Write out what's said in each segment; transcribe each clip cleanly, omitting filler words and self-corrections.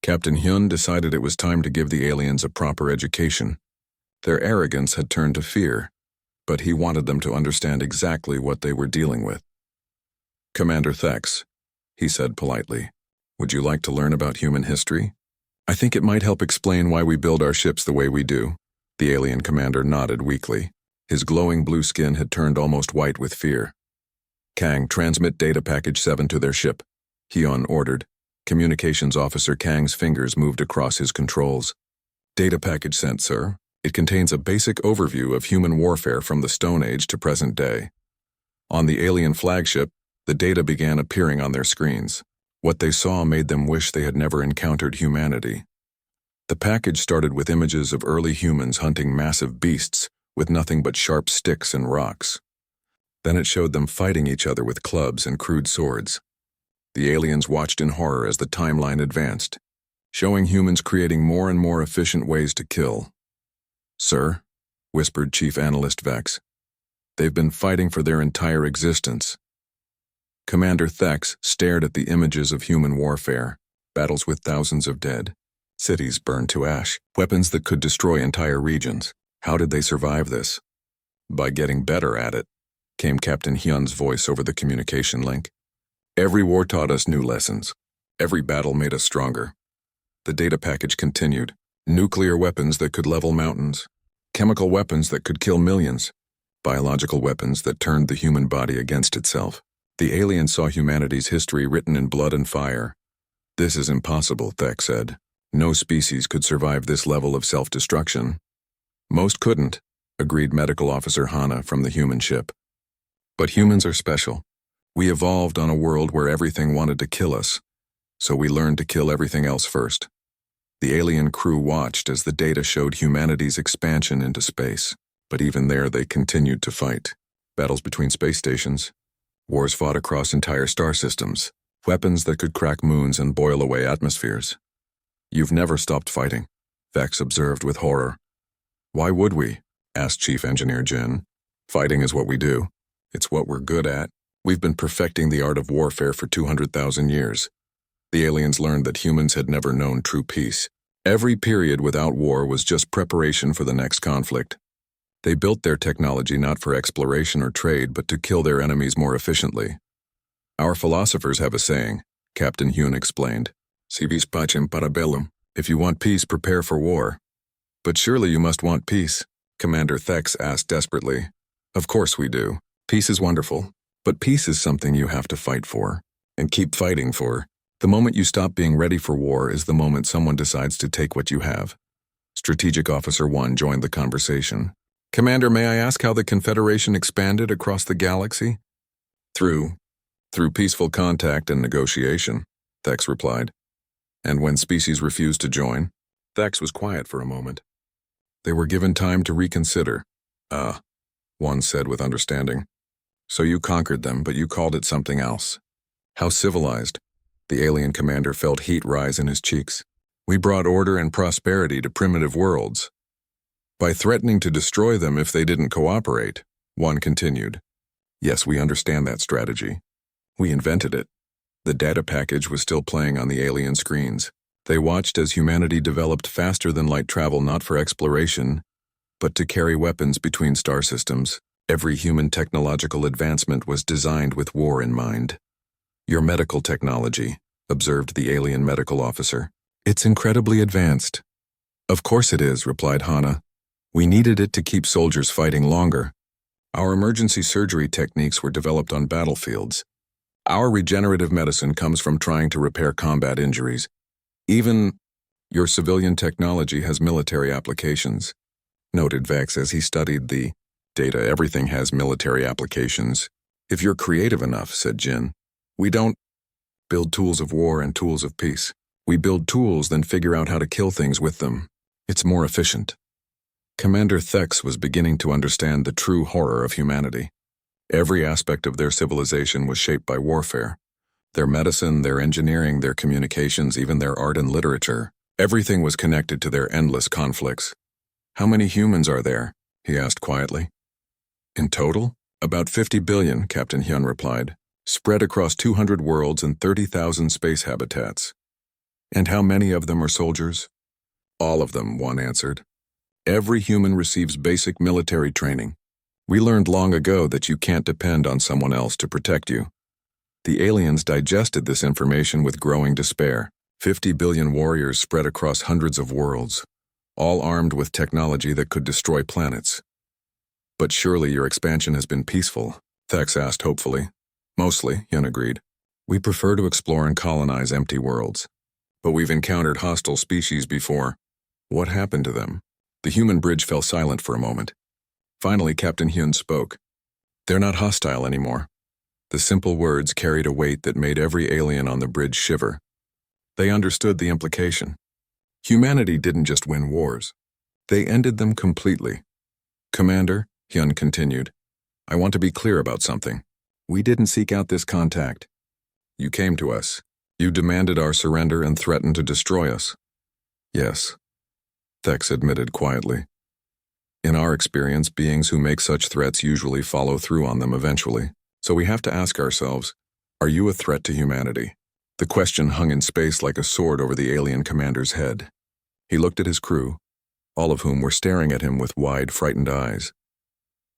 Captain Hyun decided it was time to give the aliens a proper education. Their arrogance had turned to fear, but he wanted them to understand exactly what they were dealing with. "Commander Thex," he said politely, "would you like to learn about human history? I think it might help explain why we build our ships the way we do." The alien commander nodded weakly. His glowing blue skin had turned almost white with fear. "Kang, transmit data package 7 to their ship," Hyun ordered. Communications Officer Kang's fingers moved across his controls. "Data package sent, sir. It contains a basic overview of human warfare from the Stone Age to present day." On the alien flagship, the data began appearing on their screens. What they saw made them wish they had never encountered humanity. The package started with images of early humans hunting massive beasts with nothing but sharp sticks and rocks. Then it showed them fighting each other with clubs and crude swords. The aliens watched in horror as the timeline advanced, showing humans creating more and more efficient ways to kill. "Sir," whispered Chief Analyst Vex, "they've been fighting for their entire existence." Commander Thex stared at the images of human warfare, battles with thousands of dead, cities burned to ash, weapons that could destroy entire regions. How did they survive this? "By getting better at it," came Captain Hyun's voice over the communication link. "Every war taught us new lessons. Every battle made us stronger." The data package continued. Nuclear weapons that could level mountains, chemical weapons that could kill millions, biological weapons that turned the human body against itself. The aliens saw humanity's history written in blood and fire. "This is impossible," Thex said. "No species could survive this level of self-destruction." "Most couldn't," agreed Medical Officer Hana from the human ship. "But humans are special. We evolved on a world where everything wanted to kill us, so we learned to kill everything else first." The alien crew watched as the data showed humanity's expansion into space, but even there they continued to fight. Battles between space stations, wars fought across entire star systems, weapons that could crack moons and boil away atmospheres. "You've never stopped fighting," Vex observed with horror. "Why would we?" asked Chief Engineer Jin. "Fighting is what we do. It's what we're good at. We've been perfecting the art of warfare for 200,000 years. The aliens learned that humans had never known true peace. Every period without war was just preparation for the next conflict. They built their technology not for exploration or trade, but to kill their enemies more efficiently. Our philosophers have a saying," Captain Hyun explained. "Si vis pacem para bellum. If you want peace, prepare for war." "But surely you must want peace," Commander Thex asked desperately. "Of course we do. Peace is wonderful. But peace is something you have to fight for, and keep fighting for. The moment you stop being ready for war is the moment someone decides to take what you have." Strategic Officer 1 joined the conversation. "Commander, may I ask how the Confederation expanded across the galaxy?" Through peaceful contact and negotiation," Thex replied. "And when species refused to join?" Thex was quiet for a moment. "They were given time to reconsider." "Ah," one said with understanding. "So you conquered them, but you called it something else. How civilized." The alien commander felt heat rise in his cheeks. "We brought order and prosperity to primitive worlds by threatening to destroy them if they didn't cooperate," one continued. "Yes, we understand that strategy. We invented it." The data package was still playing on the alien screens. They watched as humanity developed faster than light travel, not for exploration, but to carry weapons between star systems. Every human technological advancement was designed with war in mind. "Your medical technology," observed the alien medical officer. "It's incredibly advanced." "Of course it is," replied Hana. "We needed it to keep soldiers fighting longer. Our emergency surgery techniques were developed on battlefields. Our regenerative medicine comes from trying to repair combat injuries. Even your civilian technology has military applications," noted Vex as he studied the data. "Everything has military applications. If you're creative enough," said Jin. "We don't build tools of war and tools of peace. We build tools, then figure out how to kill things with them. It's more efficient." Commander Thex was beginning to understand the true horror of humanity. Every aspect of their civilization was shaped by warfare. Their medicine, their engineering, their communications, even their art and literature. Everything was connected to their endless conflicts. "How many humans are there?" he asked quietly. "In total? About 50 billion, Captain Hyun replied, "spread across 200 worlds and 30,000 space habitats." And how many of them are soldiers? All of them, Juan answered. Every human receives basic military training. We learned long ago that you can't depend on someone else to protect you. The aliens digested this information with growing despair. 50 billion warriors spread across hundreds of worlds, all armed with technology that could destroy planets. But surely your expansion has been peaceful, Thex asked hopefully. Mostly, Yun agreed. We prefer to explore and colonize empty worlds. But we've encountered hostile species before. What happened to them? The human bridge fell silent for a moment. Finally, Captain Hyun spoke. They're not hostile anymore. The simple words carried a weight that made every alien on the bridge shiver. They understood the implication. Humanity didn't just win wars. They ended them completely. Commander, Hyun continued, I want to be clear about something. We didn't seek out this contact. You came to us. You demanded our surrender and threatened to destroy us. Yes, Thex admitted quietly. In our experience, beings who make such threats usually follow through on them eventually. So we have to ask ourselves, are you a threat to humanity? The question hung in space like a sword over the alien commander's head. He looked at his crew, all of whom were staring at him with wide, frightened eyes.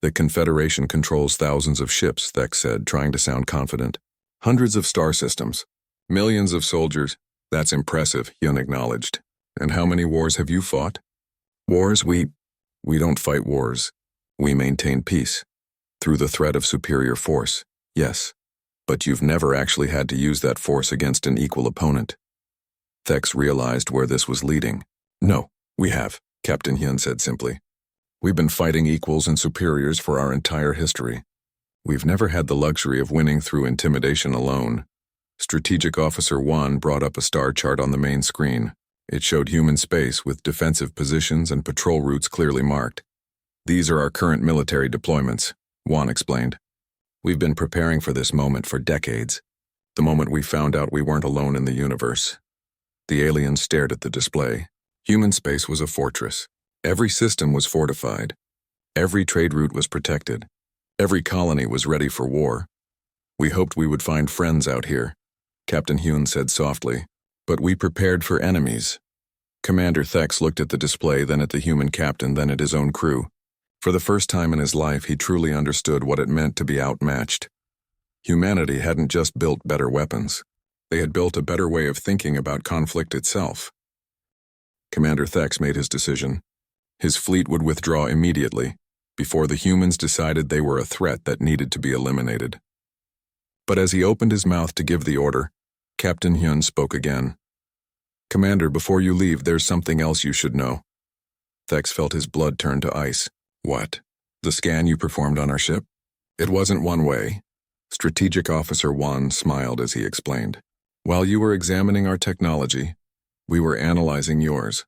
The Confederation controls thousands of ships, Thex said, trying to sound confident. Hundreds of star systems. Millions of soldiers. That's impressive, Hyun acknowledged. And how many wars have you fought? Wars? We don't fight wars. We maintain peace. Through the threat of superior force, yes. But you've never actually had to use that force against an equal opponent. Thex realized where this was leading. No, we have, Captain Hyun said simply. We've been fighting equals and superiors for our entire history. We've never had the luxury of winning through intimidation alone. Strategic Officer Wan brought up a star chart on the main screen. It showed human space with defensive positions and patrol routes clearly marked. These are our current military deployments, Wan explained. We've been preparing for this moment for decades. The moment we found out we weren't alone in the universe. The aliens stared at the display. Human space was a fortress. Every system was fortified. Every trade route was protected. Every colony was ready for war. We hoped we would find friends out here, Captain Hyun said softly, but we prepared for enemies. Commander Thex looked at the display, then at the human captain, then at his own crew. For the first time in his life, he truly understood what it meant to be outmatched. Humanity hadn't just built better weapons. They had built a better way of thinking about conflict itself. Commander Thex made his decision. His fleet would withdraw immediately, before the humans decided they were a threat that needed to be eliminated. But as he opened his mouth to give the order, Captain Hyun spoke again. Commander, before you leave, there's something else you should know. Thex felt his blood turn to ice. What? The scan you performed on our ship? It wasn't one way. Strategic Officer Wan smiled as he explained. While you were examining our technology, we were analyzing yours.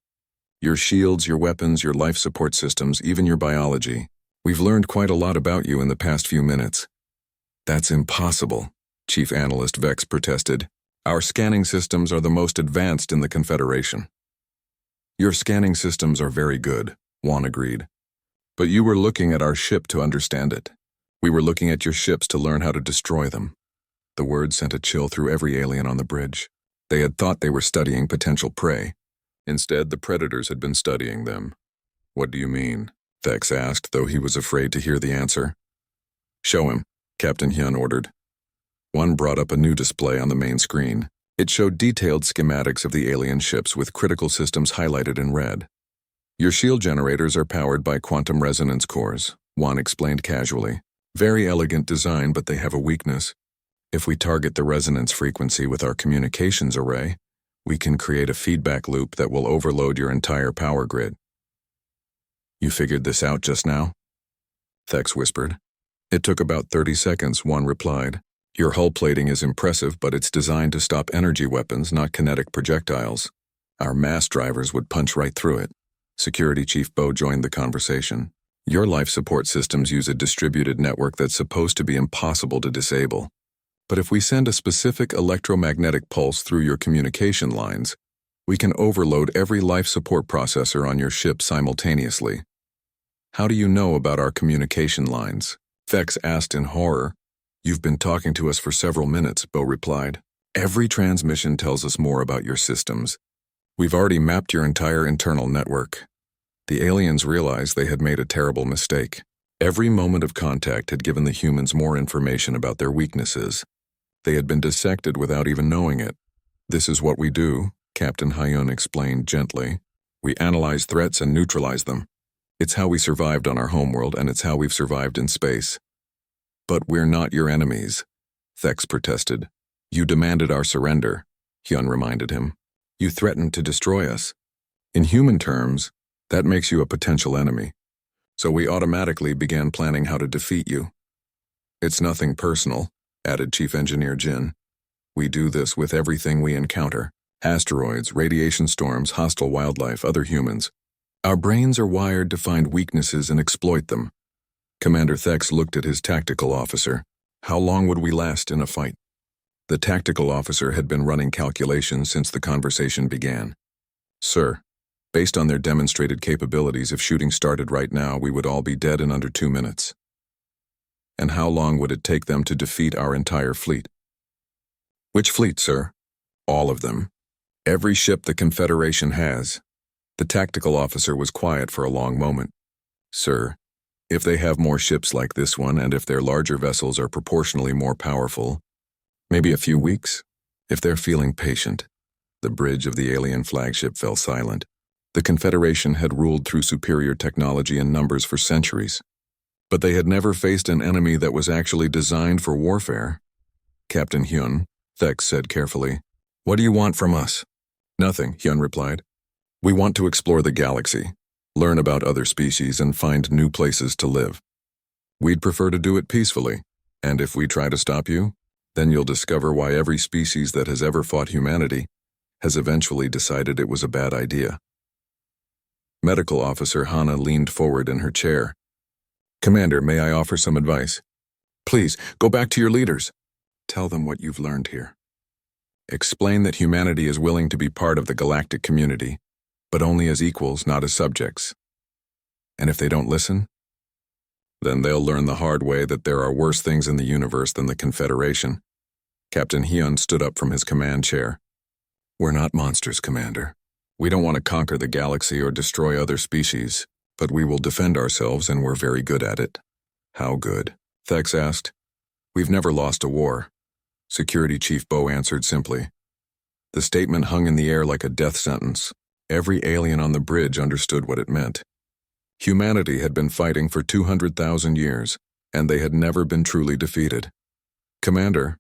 Your shields, your weapons, your life support systems, even your biology. We've learned quite a lot about you in the past few minutes. That's impossible, Chief Analyst Vex protested. Our scanning systems are the most advanced in the Confederation. Your scanning systems are very good, Wan agreed. But you were looking at our ship to understand it. We were looking at your ships to learn how to destroy them. The word sent a chill through every alien on the bridge. They had thought they were studying potential prey. Instead, the predators had been studying them. What do you mean? Thex asked, though he was afraid to hear the answer. Show him, Captain Hyun ordered. One brought up a new display on the main screen. It showed detailed schematics of the alien ships with critical systems highlighted in red. Your shield generators are powered by quantum resonance cores, Wan explained casually. Very elegant design, but they have a weakness. If we target the resonance frequency with our communications array, we can create a feedback loop that will overload your entire power grid. You figured this out just now? Thex whispered. It took about 30 seconds, Wan replied. Your hull plating is impressive, but it's designed to stop energy weapons, not kinetic projectiles. Our mass drivers would punch right through it. Security Chief Bo joined the conversation. Your life support systems use a distributed network that's supposed to be impossible to disable. But if we send a specific electromagnetic pulse through your communication lines, we can overload every life support processor on your ship simultaneously. How do you know about our communication lines? Vex asked in horror. You've been talking to us for several minutes, Bo replied. Every transmission tells us more about your systems. We've already mapped your entire internal network. The aliens realized they had made a terrible mistake. Every moment of contact had given the humans more information about their weaknesses. They had been dissected without even knowing it. This is what we do, Captain Hyun explained gently. We analyze threats and neutralize them. It's how we survived on our homeworld, and it's how we've survived in space. But we're not your enemies, Thex protested. You demanded our surrender, Hyun reminded him. You threatened to destroy us. In human terms, that makes you a potential enemy. So we automatically began planning how to defeat you. It's nothing personal, added Chief Engineer Jin. We do this with everything we encounter. Asteroids, radiation storms, hostile wildlife, other humans. Our brains are wired to find weaknesses and exploit them. Commander Thex looked at his tactical officer. How long would we last in a fight? The tactical officer had been running calculations since the conversation began. Sir, based on their demonstrated capabilities, if shooting started right now, we would all be dead in under 2 minutes. And how long would it take them to defeat our entire fleet? Which fleet, sir? All of them. Every ship the Confederation has. The tactical officer was quiet for a long moment. Sir, if they have more ships like this one, and if their larger vessels are proportionally more powerful, maybe a few weeks, if they're feeling patient. The bridge of the alien flagship fell silent. The Confederation had ruled through superior technology and numbers for centuries. But they had never faced an enemy that was actually designed for warfare. Captain Hyun, Thex said carefully. What do you want from us? Nothing, Hyun replied. We want to explore the galaxy, learn about other species, and find new places to live. We'd prefer to do it peacefully, and if we try to stop you, then you'll discover why every species that has ever fought humanity has eventually decided it was a bad idea. Medical Officer Hana leaned forward in her chair. Commander, may I offer some advice? Please, go back to your leaders. Tell them what you've learned here. Explain that humanity is willing to be part of the galactic community, but only as equals, not as subjects. And if they don't listen, then they'll learn the hard way that there are worse things in the universe than the Confederation. Captain Hyun stood up from his command chair. We're not monsters, Commander. We don't want to conquer the galaxy or destroy other species, but we will defend ourselves, and we're very good at it. How good? Thex asked. We've never lost a war. Security Chief Bo answered simply. The statement hung in the air like a death sentence. Every alien on the bridge understood what it meant. Humanity had been fighting for 200,000 years, and they had never been truly defeated. Commander,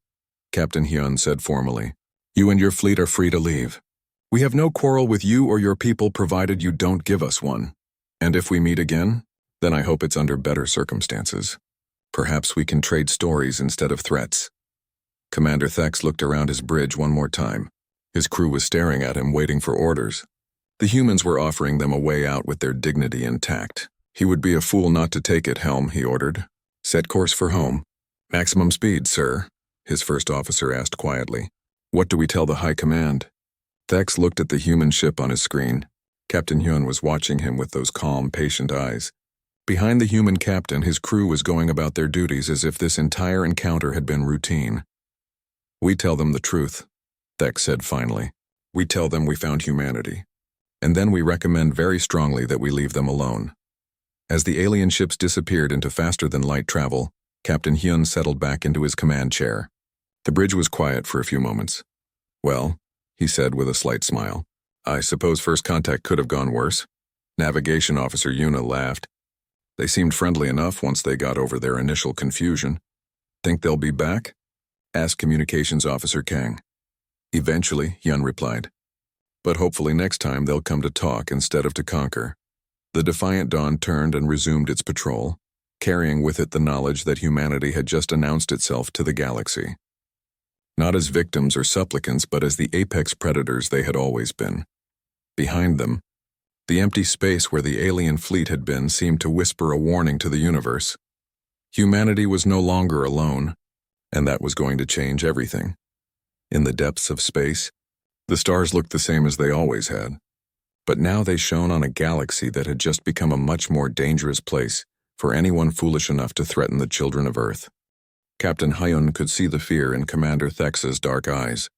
Captain Hyun said formally, you and your fleet are free to leave. We have no quarrel with you or your people provided you don't give us one. And if we meet again, then I hope it's under better circumstances. Perhaps we can trade stories instead of threats. Commander Thex looked around his bridge one more time. His crew was staring at him, waiting for orders. The humans were offering them a way out with their dignity intact. He would be a fool not to take it, Helm, he ordered. Set course for home. Maximum speed, sir, his first officer asked quietly. What do we tell the High Command? Thex looked at the human ship on his screen. Captain Hyun was watching him with those calm, patient eyes. Behind the human captain, his crew was going about their duties as if this entire encounter had been routine. We tell them the truth, Thex said finally. We tell them we found humanity. And then we recommend very strongly that we leave them alone. As the alien ships disappeared into faster-than-light travel, Captain Hyun settled back into his command chair. The bridge was quiet for a few moments. Well, he said with a slight smile, I suppose first contact could have gone worse. Navigation Officer Yuna laughed. They seemed friendly enough once they got over their initial confusion. Think they'll be back? Asked Communications Officer Kang. Eventually, Hyun replied. But hopefully next time they'll come to talk instead of to conquer. The Defiant Dawn turned and resumed its patrol, carrying with it the knowledge that humanity had just announced itself to the galaxy. Not as victims or supplicants, but as the apex predators they had always been. Behind them, the empty space where the alien fleet had been seemed to whisper a warning to the universe. Humanity was no longer alone, and that was going to change everything. In the depths of space, the stars looked the same as they always had, but now they shone on a galaxy that had just become a much more dangerous place for anyone foolish enough to threaten the children of Earth. Captain Hyun could see the fear in Commander Thex's dark eyes.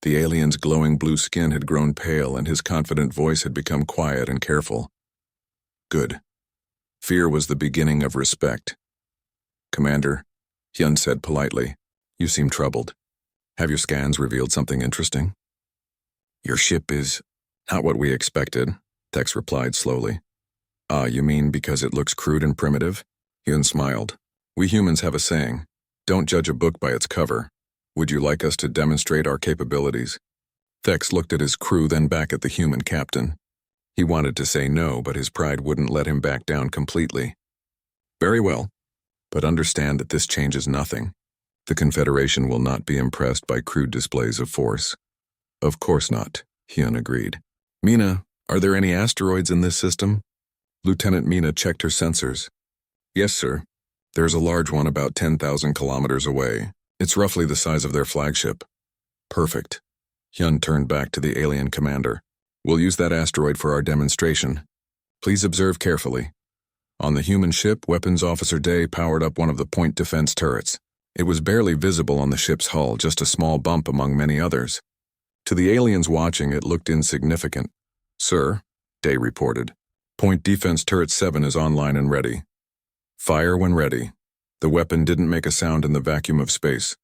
The alien's glowing blue skin had grown pale and his confident voice had become quiet and careful. Good. Fear was the beginning of respect. Commander, Hyun said politely, you seem troubled. Have your scans revealed something interesting? Your ship is not what we expected, Tex replied slowly. Ah, you mean because it looks crude and primitive? Hyun smiled. We humans have a saying, don't judge a book by its cover. Would you like us to demonstrate our capabilities? Thex looked at his crew, then back at the human captain. He wanted to say no, but his pride wouldn't let him back down completely. Very well, but understand that this changes nothing. The Confederation will not be impressed by crude displays of force. Of course not, Hyun agreed. Mina, are there any asteroids in this system? Lieutenant Mina checked her sensors. Yes, sir. There's a large one about 10,000 kilometers away. It's roughly the size of their flagship. Perfect. Hyun turned back to the alien commander. We'll use that asteroid for our demonstration. Please observe carefully. On the human ship, Weapons Officer Day powered up one of the point defense turrets. It was barely visible on the ship's hull, just a small bump among many others. To the aliens watching, it looked insignificant. Sir, Day reported. Point defense turret 7 is online and ready. Fire when ready. The weapon didn't make a sound in the vacuum of space,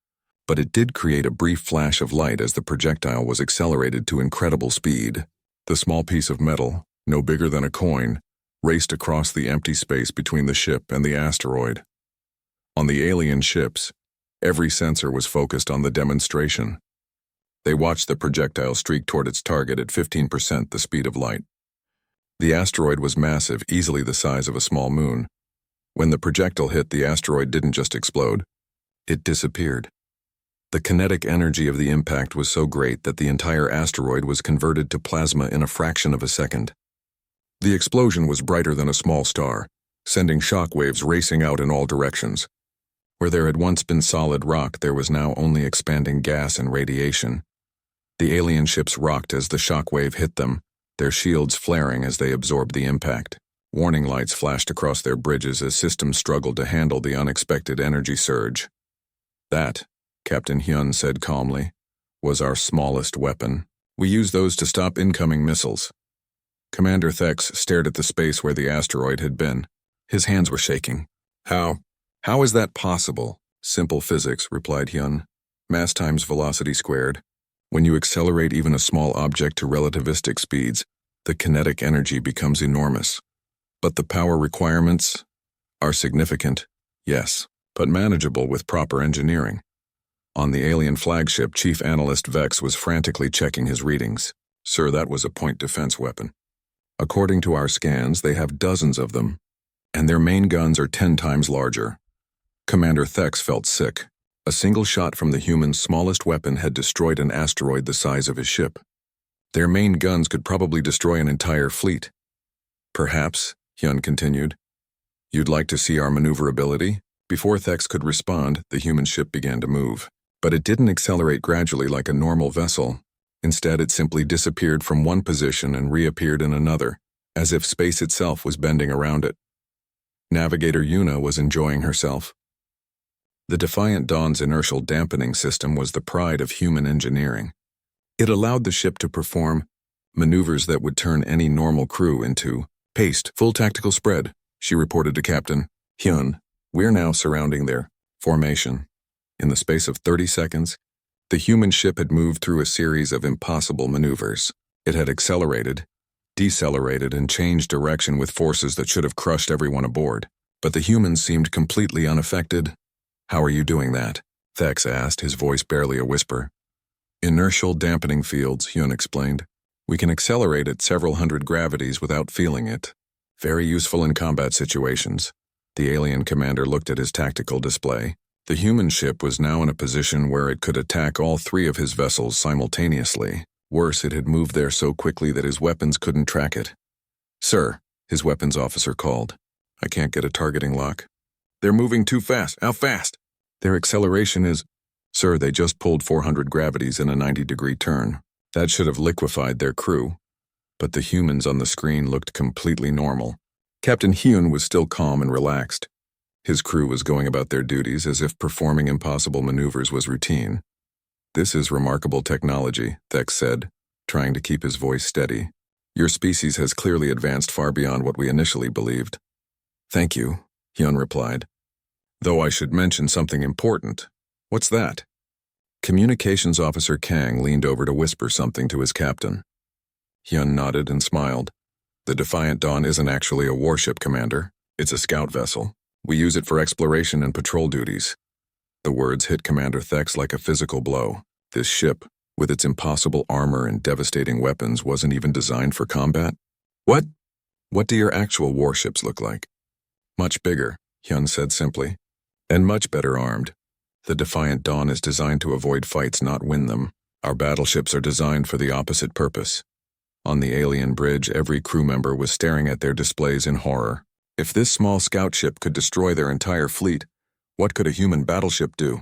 but it did create a brief flash of light as the projectile was accelerated to incredible speed. The small piece of metal, no bigger than a coin, raced across the empty space between the ship and the asteroid. On the alien ships, every sensor was focused on the demonstration. They watched the projectile streak toward its target at 15% the speed of light. The asteroid was massive, easily the size of a small moon. When the projectile hit, the asteroid didn't just explode. It disappeared. The kinetic energy of the impact was so great that the entire asteroid was converted to plasma in a fraction of a second. The explosion was brighter than a small star, sending shock waves racing out in all directions. Where there had once been solid rock, there was now only expanding gas and radiation. The alien ships rocked as the shock wave hit them, their shields flaring as they absorbed the impact. Warning lights flashed across their bridges as systems struggled to handle the unexpected energy surge. That, Captain Hyun said calmly, was our smallest weapon. We use those to stop incoming missiles. Commander Thex stared at the space where the asteroid had been. His hands were shaking. How is that possible? Simple physics, replied Hyun. Mass times velocity squared. When you accelerate even a small object to relativistic speeds, the kinetic energy becomes enormous. But the power requirements are significant, yes, but manageable with proper engineering. On the alien flagship, Chief Analyst Vex was frantically checking his readings. Sir, that was a point defense weapon. According to our scans, they have dozens of them, and their main guns are 10 times larger. Commander Thex felt sick. A single shot from the human's smallest weapon had destroyed an asteroid the size of his ship. Their main guns could probably destroy an entire fleet. Perhaps, Hyun continued, you'd like to see our maneuverability? Before Thex could respond, the human ship began to move. But it didn't accelerate gradually like a normal vessel. Instead, it simply disappeared from one position and reappeared in another, as if space itself was bending around it. Navigator Yuna was enjoying herself. The Defiant Dawn's inertial dampening system was the pride of human engineering. It allowed the ship to perform maneuvers that would turn any normal crew into paste, full tactical spread, she reported to Captain Hyun. We're now surrounding their formation. In the space of 30 seconds, the human ship had moved through a series of impossible maneuvers. It had accelerated, decelerated, and changed direction with forces that should have crushed everyone aboard. But the humans seemed completely unaffected. How are you doing that? Thex asked, his voice barely a whisper. Inertial dampening fields, Hyun explained. We can accelerate at several hundred gravities without feeling it. Very useful in combat situations. The alien commander looked at his tactical display. The human ship was now in a position where it could attack all 3 of his vessels simultaneously. Worse, it had moved there so quickly that his weapons couldn't track it. Sir, his weapons officer called. I can't get a targeting lock. They're moving too fast. How fast? Their acceleration is... Sir, they just pulled 400 gravities in a 90-degree turn. That should have liquefied their crew. But the humans on the screen looked completely normal. Captain Hyun was still calm and relaxed. His crew was going about their duties as if performing impossible maneuvers was routine. This is remarkable technology, Thex said, trying to keep his voice steady. Your species has clearly advanced far beyond what we initially believed. Thank you, Hyun replied. Though I should mention something important. What's that? Communications Officer Kang leaned over to whisper something to his captain. Hyun nodded and smiled. The Defiant Dawn isn't actually a warship, Commander. It's a scout vessel. We use it for exploration and patrol duties. The words hit Commander Thex like a physical blow. This ship, with its impossible armor and devastating weapons, wasn't even designed for combat? What? What do your actual warships look like? Much bigger, Hyun said simply. And much better armed. The Defiant Dawn is designed to avoid fights, not win them. Our battleships are designed for the opposite purpose. On the alien bridge, every crew member was staring at their displays in horror. If this small scout ship could destroy their entire fleet, what could a human battleship do?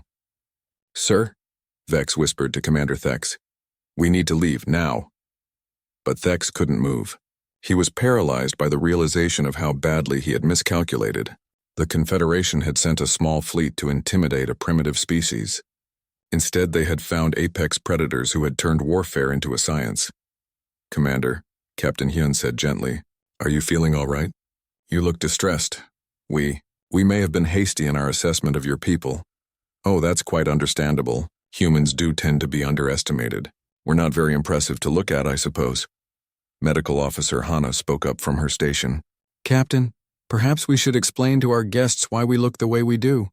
Sir, Vex whispered to Commander Thex. We need to leave, now. But Thex couldn't move. He was paralyzed by the realization of how badly he had miscalculated. The Confederation had sent a small fleet to intimidate a primitive species. Instead, they had found apex predators who had turned warfare into a science. Commander, Captain Hyun said gently, are you feeling all right? You look distressed. We may have been hasty in our assessment of your people. Oh, that's quite understandable. Humans do tend to be underestimated. We're not very impressive to look at, I suppose. Medical Officer Hana spoke up from her station. Captain, perhaps we should explain to our guests why we look the way we do.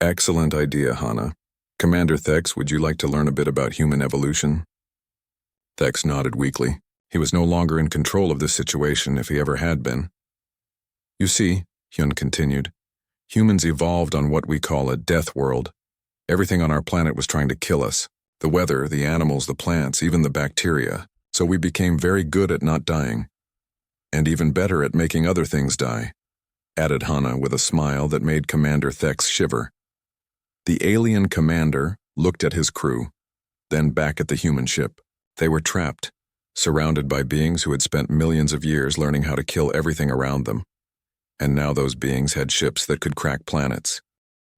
Excellent idea, Hana. Commander Thex, would you like to learn a bit about human evolution? Thex nodded weakly. He was no longer in control of this situation if he ever had been. You see, Hyun continued, humans evolved on what we call a death world. Everything on our planet was trying to kill us. The weather, the animals, the plants, even the bacteria. So we became very good at not dying. And even better at making other things die, added Hana with a smile that made Commander Thex shiver. The alien commander looked at his crew, then back at the human ship. They were trapped, surrounded by beings who had spent millions of years learning how to kill everything around them. And now those beings had ships that could crack planets.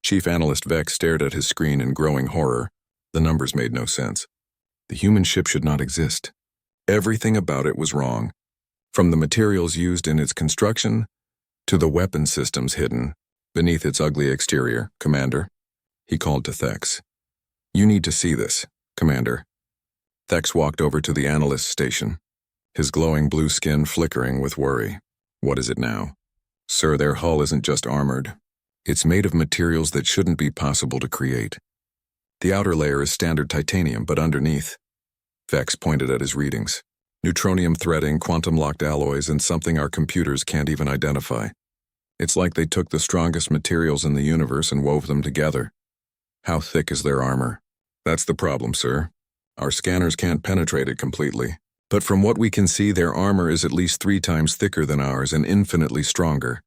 Chief Analyst Vex stared at his screen in growing horror. The numbers made no sense. The human ship should not exist. Everything about it was wrong, from the materials used in its construction to the weapon systems hidden beneath its ugly exterior. Commander, he called to Thex. You need to see this, Commander. Thex walked over to the analyst's station, his glowing blue skin flickering with worry. What is it now? Sir, their hull isn't just armored. It's made of materials that shouldn't be possible to create. The outer layer is standard titanium, but underneath, Vex pointed at his readings. Neutronium threading, quantum-locked alloys, and something our computers can't even identify. It's like they took the strongest materials in the universe and wove them together. How thick is their armor? That's the problem, sir. Our scanners can't penetrate it completely. But from what we can see, their armor is at least 3 times thicker than ours and infinitely stronger.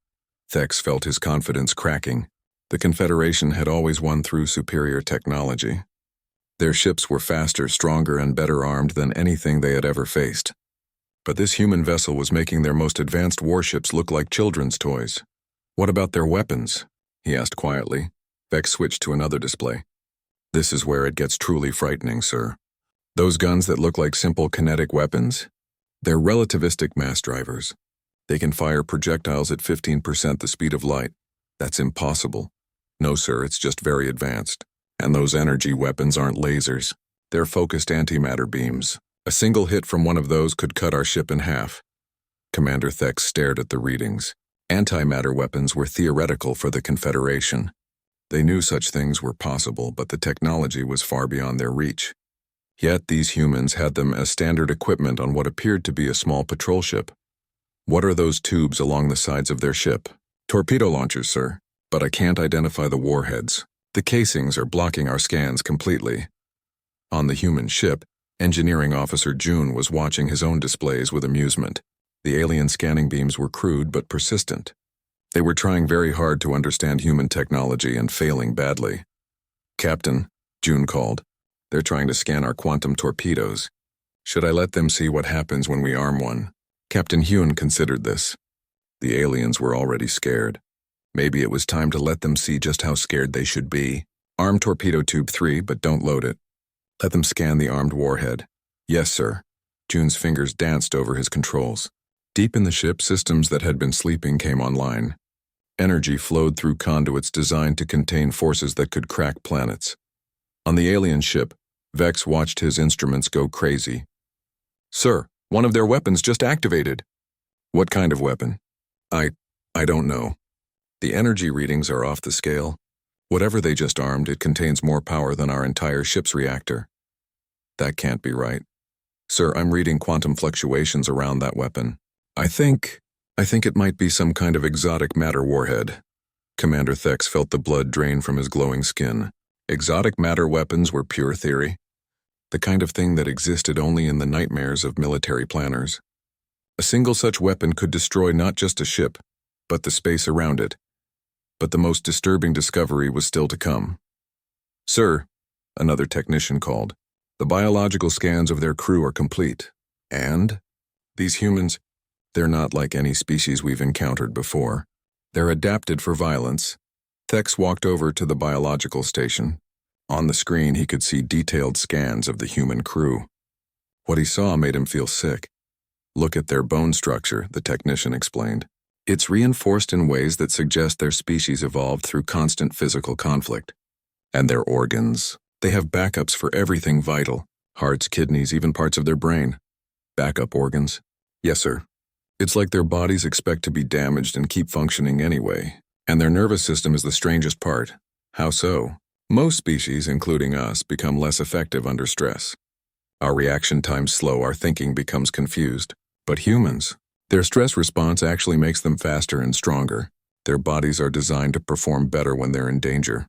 Thex felt his confidence cracking. The Confederation had always won through superior technology. Their ships were faster, stronger, and better armed than anything they had ever faced. But this human vessel was making their most advanced warships look like children's toys. What about their weapons? He asked quietly. Vex switched to another display. This is where it gets truly frightening, sir. Those guns that look like simple kinetic weapons? They're relativistic mass drivers. They can fire projectiles at 15% the speed of light. That's impossible. No, sir, it's just very advanced. And those energy weapons aren't lasers. They're focused antimatter beams. A single hit from one of those could cut our ship in half. Commander Thex stared at the readings. Antimatter weapons were theoretical for the Confederation. They knew such things were possible, but the technology was far beyond their reach. Yet these humans had them as standard equipment on what appeared to be a small patrol ship. What are those tubes along the sides of their ship? Torpedo launchers, sir. But I can't identify the warheads. The casings are blocking our scans completely. On the human ship, Engineering Officer June was watching his own displays with amusement. The alien scanning beams were crude but persistent. They were trying very hard to understand human technology and failing badly. Captain, June called. They're trying to scan our quantum torpedoes. Should I let them see what happens when we arm one? Captain Hyun considered this. The aliens were already scared. Maybe it was time to let them see just how scared they should be. Arm torpedo tube 3, but don't load it. Let them scan the armed warhead. Yes, sir. June's fingers danced over his controls. Deep in the ship, systems that had been sleeping came online. Energy flowed through conduits designed to contain forces that could crack planets. On the alien ship, Vex watched his instruments go crazy. Sir, one of their weapons just activated. What kind of weapon? I don't know. The energy readings are off the scale. Whatever they just armed, it contains more power than our entire ship's reactor. That can't be right. Sir, I'm reading quantum fluctuations around that weapon. I think it might be some kind of exotic matter warhead. Commander Thex felt the blood drain from his glowing skin. Exotic matter weapons were pure theory. The kind of thing that existed only in the nightmares of military planners. A single such weapon could destroy not just a ship, but the space around it. But the most disturbing discovery was still to come. Sir, another technician called. The biological scans of their crew are complete. And? These humans, they're not like any species we've encountered before. They're adapted for violence. Thex walked over to the biological station. On the screen, he could see detailed scans of the human crew. What he saw made him feel sick. Look at their bone structure, the technician explained. It's reinforced in ways that suggest their species evolved through constant physical conflict. And their organs. They have backups for everything vital. Hearts, kidneys, even parts of their brain. Backup organs? Yes, sir. It's like their bodies expect to be damaged and keep functioning anyway. And their nervous system is the strangest part. How so? Most species, including us, become less effective under stress. Our reaction time's slow, our thinking becomes confused. But humans, their stress response actually makes them faster and stronger. Their bodies are designed to perform better when they're in danger.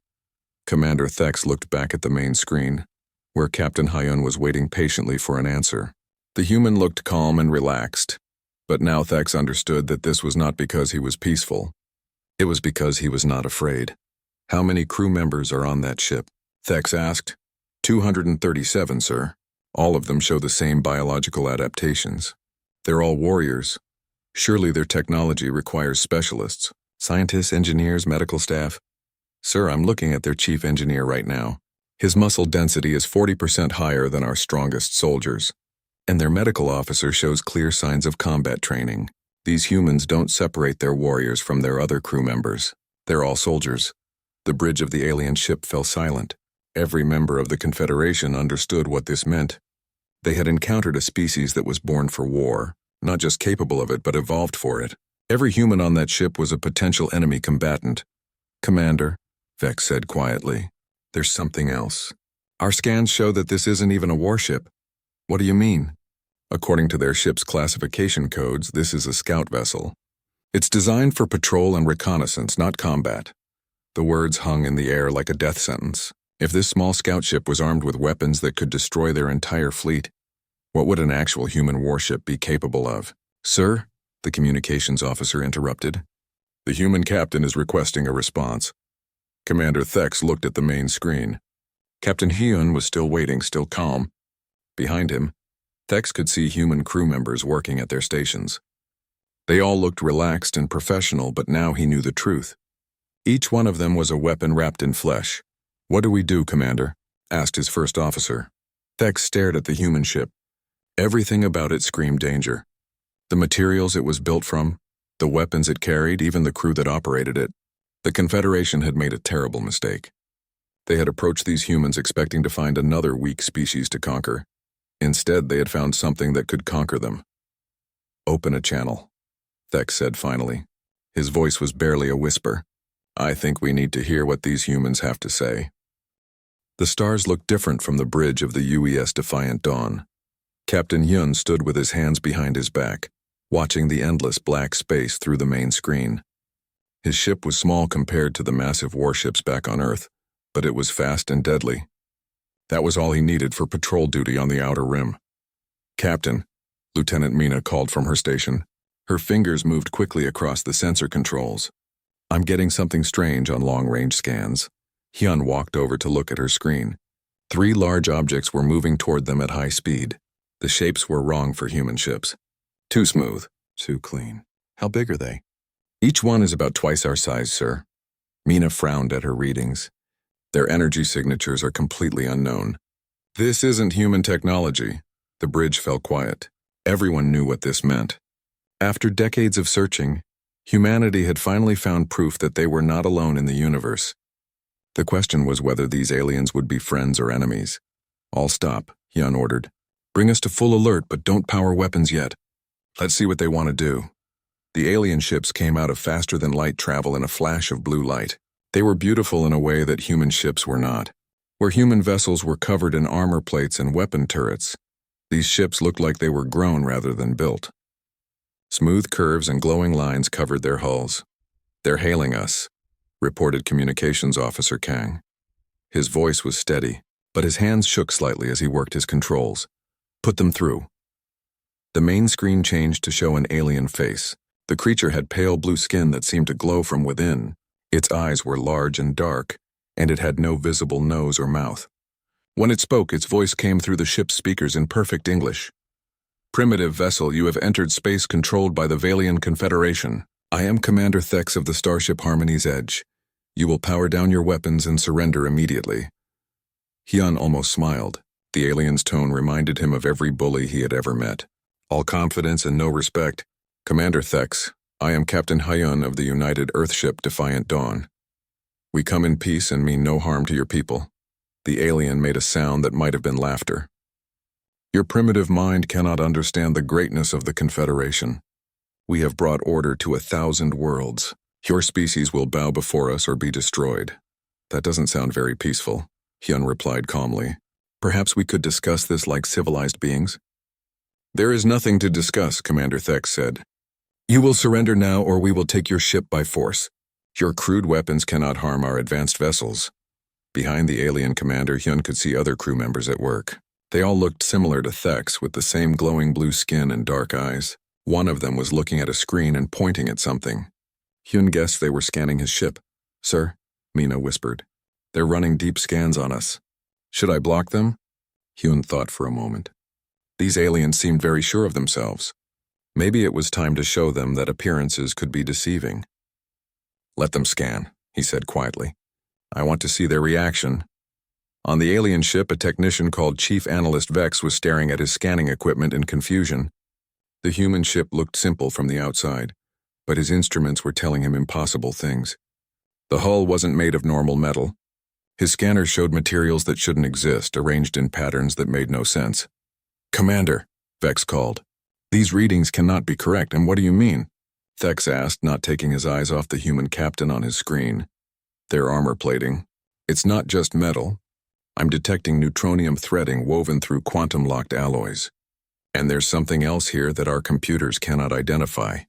Commander Thex looked back at the main screen, where Captain Hyun was waiting patiently for an answer. The human looked calm and relaxed, but now Thex understood that this was not because he was peaceful. It was because he was not afraid. How many crew members are on that ship? Thex asked. 237, sir. All of them show the same biological adaptations. They're all warriors. Surely their technology requires specialists. Scientists, engineers, medical staff. Sir, I'm looking at their chief engineer right now. His muscle density is 40% higher than our strongest soldiers. And their medical officer shows clear signs of combat training. These humans don't separate their warriors from their other crew members. They're all soldiers. The bridge of the alien ship fell silent. Every member of the Confederation understood what this meant. They had encountered a species that was born for war, not just capable of it, but evolved for it. Every human on that ship was a potential enemy combatant. Commander, Vex said quietly, there's something else. Our scans show that this isn't even a warship. What do you mean? According to their ship's classification codes, this is a scout vessel. It's designed for patrol and reconnaissance, not combat. The words hung in the air like a death sentence. If this small scout ship was armed with weapons that could destroy their entire fleet, what would an actual human warship be capable of? Sir, the communications officer interrupted. The human captain is requesting a response. Commander Thex looked at the main screen. Captain Hyun was still waiting, still calm. Behind him, Thex could see human crew members working at their stations. They all looked relaxed and professional, but now he knew the truth. Each one of them was a weapon wrapped in flesh. What do we do, Commander? Asked his first officer. Thex stared at the human ship. Everything about it screamed danger. The materials it was built from, the weapons it carried, even the crew that operated it. The Confederation had made a terrible mistake. They had approached these humans expecting to find another weak species to conquer. Instead, they had found something that could conquer them. Open a channel, Thex said finally. His voice was barely a whisper. I think we need to hear what these humans have to say. The stars looked different from the bridge of the UES Defiant Dawn. Captain Hyun stood with his hands behind his back, watching the endless black space through the main screen. His ship was small compared to the massive warships back on Earth, but it was fast and deadly. That was all he needed for patrol duty on the outer rim. Captain, Lieutenant Mina called from her station. Her fingers moved quickly across the sensor controls. I'm getting something strange on long-range scans. Hyun walked over to look at her screen. 3 large objects were moving toward them at high speed. The shapes were wrong for human ships. Too smooth, too clean. How big are they? Each one is about twice our size, sir. Mina frowned at her readings. Their energy signatures are completely unknown. This isn't human technology. The bridge fell quiet. Everyone knew what this meant. After decades of searching, humanity had finally found proof that they were not alone in the universe. The question was whether these aliens would be friends or enemies. "All stop," Hyun ordered. "Bring us to full alert, but don't power weapons yet. Let's see what they want to do." The alien ships came out of faster-than-light travel in a flash of blue light. They were beautiful in a way that human ships were not. Where human vessels were covered in armor plates and weapon turrets, these ships looked like they were grown rather than built. Smooth curves and glowing lines covered their hulls. "They're hailing us," reported Communications Officer Kang. His voice was steady, but his hands shook slightly as he worked his controls. "Put them through." The main screen changed to show an alien face. The creature had pale blue skin that seemed to glow from within. Its eyes were large and dark, and it had no visible nose or mouth. When it spoke, its voice came through the ship's speakers in perfect English. "Primitive vessel, you have entered space controlled by the Valian Confederation. I am Commander Thex of the starship Harmony's Edge. You will power down your weapons and surrender immediately." Hyun almost smiled. The alien's tone reminded him of every bully he had ever met. All confidence and no respect. "Commander Thex, I am Captain Hyun of the United Earthship Defiant Dawn. We come in peace and mean no harm to your people." The alien made a sound that might have been laughter. "Your primitive mind cannot understand the greatness of the Confederation. We have brought order to 1,000 worlds. Your species will bow before us or be destroyed." "That doesn't sound very peaceful," Hyun replied calmly. "Perhaps we could discuss this like civilized beings?" "There is nothing to discuss," Commander Thex said. "You will surrender now or we will take your ship by force. Your crude weapons cannot harm our advanced vessels." Behind the alien commander, Hyun could see other crew members at work. They all looked similar to Thex, with the same glowing blue skin and dark eyes. One of them was looking at a screen and pointing at something. Hyun guessed they were scanning his ship. "Sir," Mina whispered, "they're running deep scans on us. Should I block them?" Hyun thought for a moment. These aliens seemed very sure of themselves. Maybe it was time to show them that appearances could be deceiving. "Let them scan," he said quietly. "I want to see their reaction." On the alien ship, a technician called Chief Analyst Vex was staring at his scanning equipment in confusion. The human ship looked simple from the outside, but his instruments were telling him impossible things. The hull wasn't made of normal metal. His scanners showed materials that shouldn't exist, arranged in patterns that made no sense. "Commander," Vex called. "These readings cannot be correct, and what do you mean?" Thex asked, not taking his eyes off the human captain on his screen. "Their armor plating. It's not just metal. I'm detecting neutronium threading woven through quantum-locked alloys. And there's something else here that our computers cannot identify."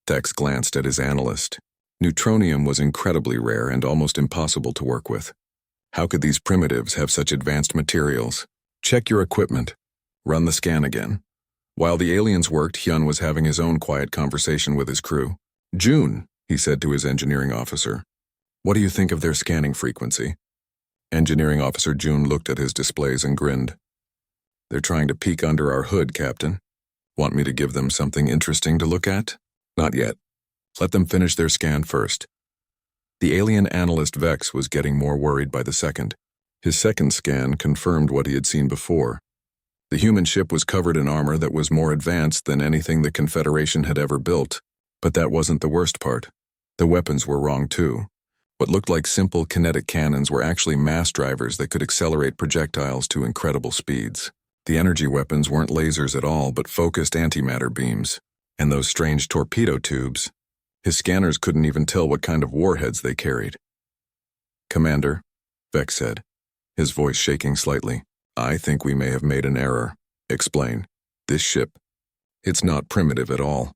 Thex glanced at his analyst. Neutronium was incredibly rare and almost impossible to work with. How could these primitives have such advanced materials? "Check your equipment. Run the scan again." While the aliens worked, Hyun was having his own quiet conversation with his crew. "June," he said to his engineering officer, "what do you think of their scanning frequency?" Engineering Officer June looked at his displays and grinned. "They're trying to peek under our hood, Captain. Want me to give them something interesting to look at?" "Not yet. Let them finish their scan first." The alien analyst Vex was getting more worried by the second. His second scan confirmed what he had seen before. The human ship was covered in armor that was more advanced than anything the Confederation had ever built. But that wasn't the worst part. The weapons were wrong too. What looked like simple kinetic cannons were actually mass drivers that could accelerate projectiles to incredible speeds. The energy weapons weren't lasers at all, but focused antimatter beams. And those strange torpedo tubes. His scanners couldn't even tell what kind of warheads they carried. "Commander," Vex said, his voice shaking slightly, "I think we may have made an error." "Explain." "This ship. It's not primitive at all.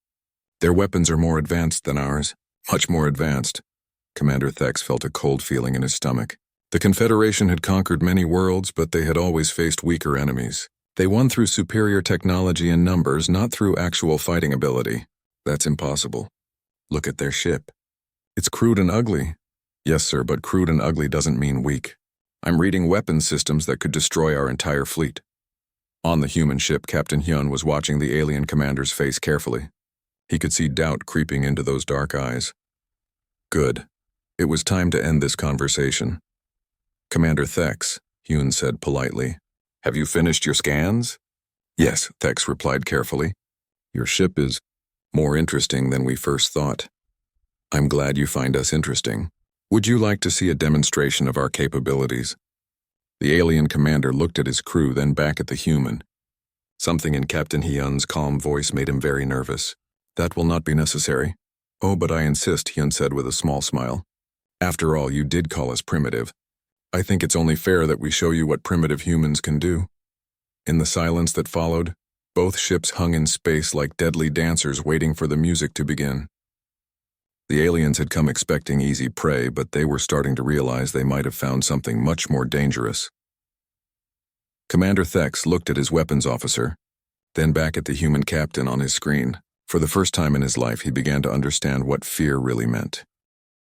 Their weapons are more advanced than ours. Much more advanced." Commander Thex felt a cold feeling in his stomach. The Confederation had conquered many worlds, but they had always faced weaker enemies. They won through superior technology and numbers, not through actual fighting ability. That's impossible. Look at their ship. It's crude and ugly. Yes, sir, but crude and ugly doesn't mean weak. I'm reading weapons systems that could destroy our entire fleet. On the human ship, Captain Hyun was watching the alien commander's face carefully. He could see doubt creeping into those dark eyes. Good. It was time to end this conversation. "Commander Thex," Hyun said politely, Have you finished your scans? Yes, Thex replied carefully. Your ship is more interesting than we first thought. I'm glad you find us interesting. Would you like to see a demonstration of our capabilities? The alien commander looked at his crew, then back at the human. Something in Captain Hyun's calm voice made him very nervous. That will not be necessary. Oh, but I insist, Hyun said with a small smile. After all, you did call us primitive. I think it's only fair that we show you what primitive humans can do. In the silence that followed, both ships hung in space like deadly dancers waiting for the music to begin. The aliens had come expecting easy prey, but they were starting to realize they might have found something much more dangerous. Commander Thex looked at his weapons officer, then back at the human captain on his screen. For the first time in his life, he began to understand what fear really meant.